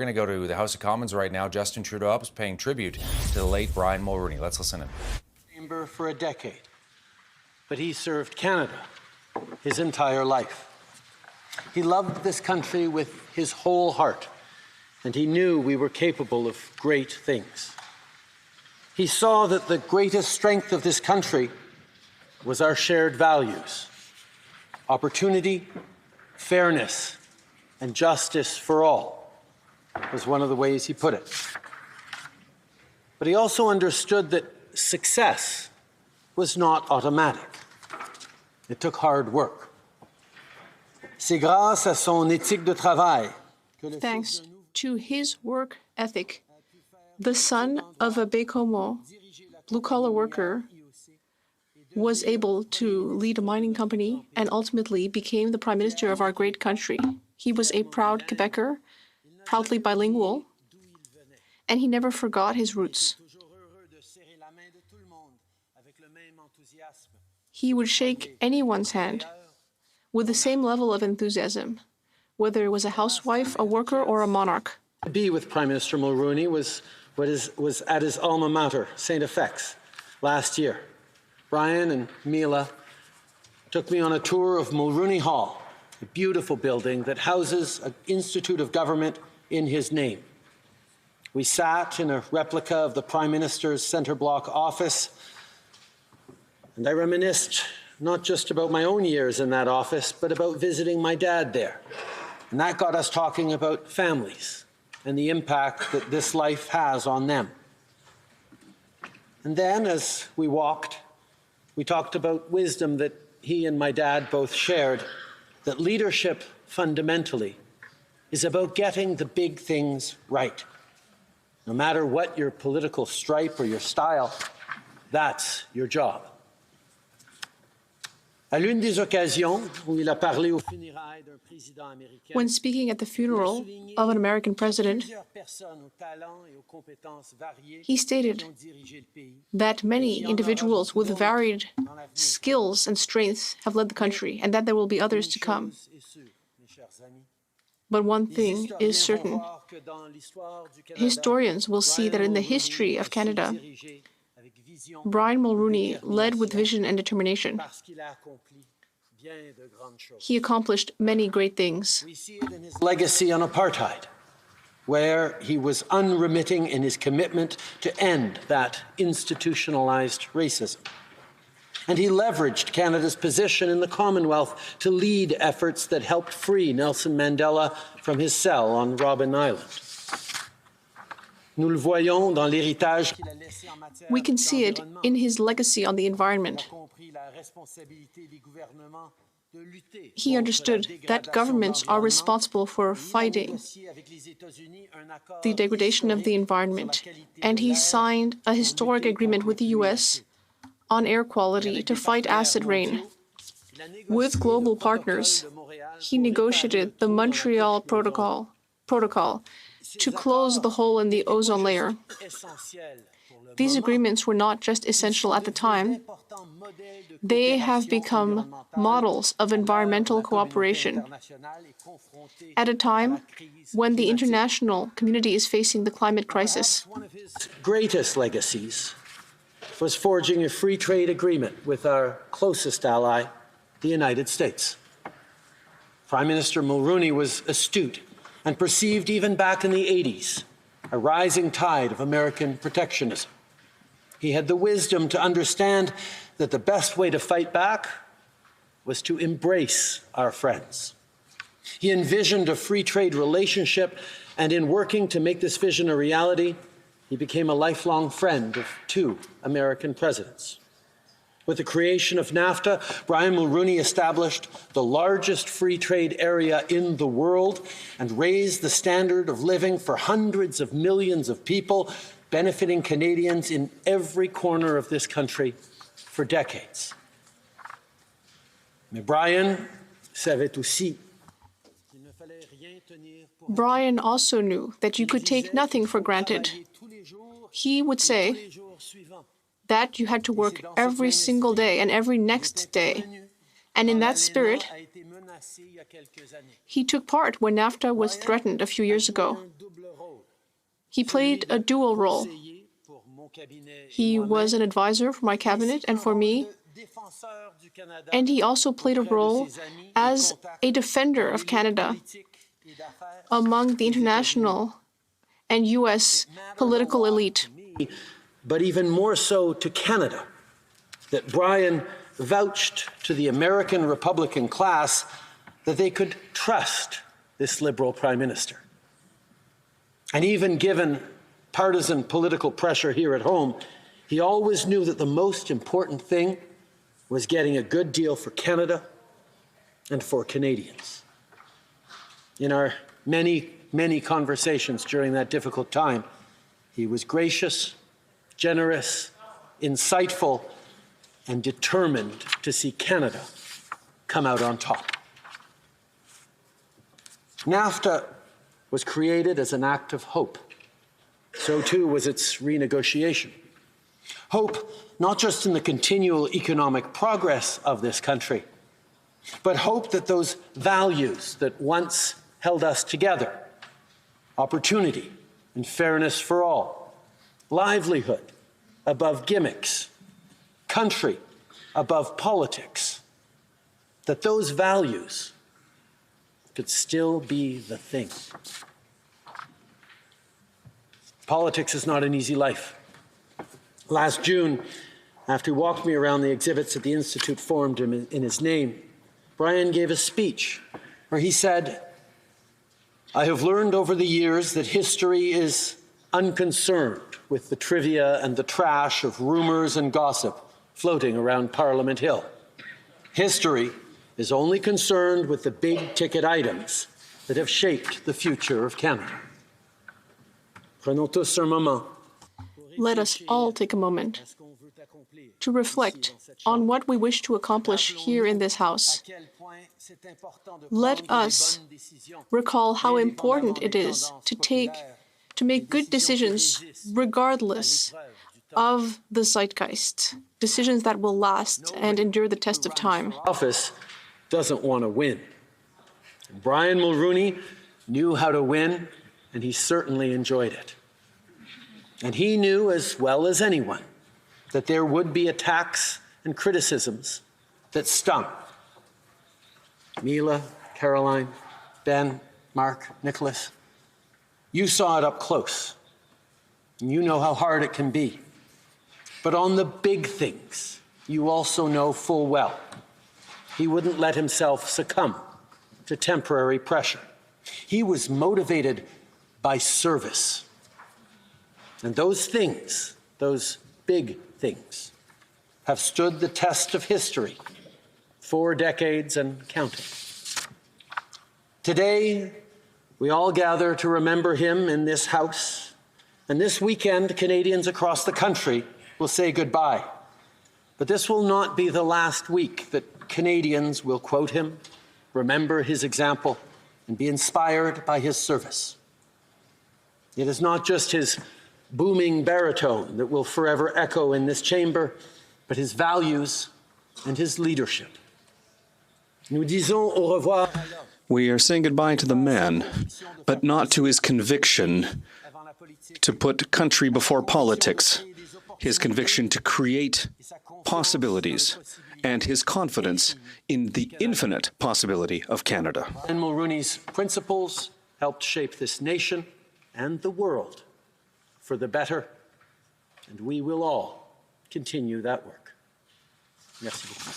going to go to the House of Commons right now. Justin Trudeau is paying tribute to the late Brian Mulroney. Let's listen in. Chamber for a decade, but he served Canada his entire life. He loved this country with his whole heart, and he knew we were capable of great things. He saw that the greatest strength of this country was our shared values: opportunity, fairness, and justice for all, was one of the ways he put it. But he also understood that success was not automatic. It took hard work. C'est grâce à son éthique de travail. Thanks to his work ethic, the son of a Bécomo, blue-collar worker, was able to lead a mining company and ultimately became the Prime Minister of our great country. He was a proud Quebecer, proudly bilingual, and he never forgot his roots. He would shake anyone's hand with the same level of enthusiasm, whether it was a housewife, a worker, or a monarch. To be with Prime Minister Mulroney was at his alma mater, St. FX, last year. Brian and Mila took me on a tour of Mulroney Hall, a beautiful building that houses an Institute of Government in his name. We sat in a replica of the Prime Minister's centre block office, and I reminisced not just about my own years in that office, but about visiting my dad there. And that got us talking about families and the impact that this life has on them. And then, as we walked, we talked about wisdom that he and my dad both shared, that leadership fundamentally is about getting the big things right. No matter what your political stripe or your style, that's your job. When speaking at the funeral of an American president, he stated that many individuals with varied skills and strengths have led the country, and that there will be others to come. But one thing is certain. Historians will see that in the history of Canada, Brian Mulroney led with vision and determination. He accomplished many great things. We see it in his legacy on apartheid, where he was unremitting in his commitment to end that institutionalized racism. And he leveraged Canada's position in the Commonwealth to lead efforts that helped free Nelson Mandela from his cell on Robben Island. We can see it in his legacy on the environment. He understood that governments are responsible for fighting the degradation of the environment, and he signed a historic agreement with the US on air quality to fight acid rain. With global partners, he negotiated the Montreal Protocol to close the hole in the ozone layer. These agreements were not just essential at the time, they have become models of environmental cooperation at a time when the international community is facing the climate crisis. One of his greatest legacies was forging a free trade agreement with our closest ally, the United States. Prime Minister Mulroney was astute and perceived even back in the 80s a rising tide of American protectionism. He had the wisdom to understand that the best way to fight back was to embrace our friends. He envisioned a free trade relationship, and in working to make this vision a reality, he became a lifelong friend of two American presidents. With the creation of NAFTA, Brian Mulroney established the largest free trade area in the world and raised the standard of living for hundreds of millions of people, benefiting Canadians in every corner of this country for decades. Mais Brian savait aussi. Brian also knew that you could take nothing for granted. He would say that you had to work every single day and every next day. And in that spirit, he took part when NAFTA was threatened a few years ago. He played a dual role. He was an advisor for my cabinet and for me, and he also played a role as a defender of Canada among the international and U.S. political elite. But even more so to Canada, that Brian vouched to the American Republican class that they could trust this Liberal Prime Minister. And even given partisan political pressure here at home, he always knew that the most important thing was getting a good deal for Canada and for Canadians. In our many, many conversations during that difficult time, he was gracious, generous, insightful, and determined to see Canada come out on top. NAFTA was created as an act of hope. So too was its renegotiation. Hope not just in the continual economic progress of this country, but hope that those values that once held us together, opportunity and fairness for all, livelihood above gimmicks, country above politics, that those values could still be the thing. Politics is not an easy life. Last June, after he walked me around the exhibits that the Institute formed in his name, Brian gave a speech where he said, "I have learned over the years that history is unconcerned with the trivia and the trash of rumors and gossip floating around Parliament Hill. History is only concerned with the big-ticket items that have shaped the future of Canada." Prenons tous un moment. Let us all take a moment to reflect on what we wish to accomplish here in this House. Let us recall how important it is to make good decisions regardless of the zeitgeist, decisions that will last and endure the test of time. Office doesn't want to win. Brian Mulroney knew how to win, and he certainly enjoyed it. And he knew as well as anyone that there would be attacks and criticisms that stung. Mila, Caroline, Ben, Mark, Nicholas, you saw it up close, and you know how hard it can be. But on the big things, you also know full well he wouldn't let himself succumb to temporary pressure. He was motivated by service. And those things, those big things, have stood the test of history 4 decades and counting. Today, we all gather to remember him in this House. And this weekend, Canadians across the country will say goodbye. But this will not be the last week that Canadians will quote him, remember his example, and be inspired by his service. It is not just his booming baritone that will forever echo in this chamber, but his values and his leadership. Nous disons au revoir. We are saying goodbye to the man, but not to his conviction to put country before politics, his conviction to create possibilities, and his confidence in the infinite possibility of Canada. And Mulroney's principles helped shape this nation and the world for the better, and we will all continue that work. Merci beaucoup.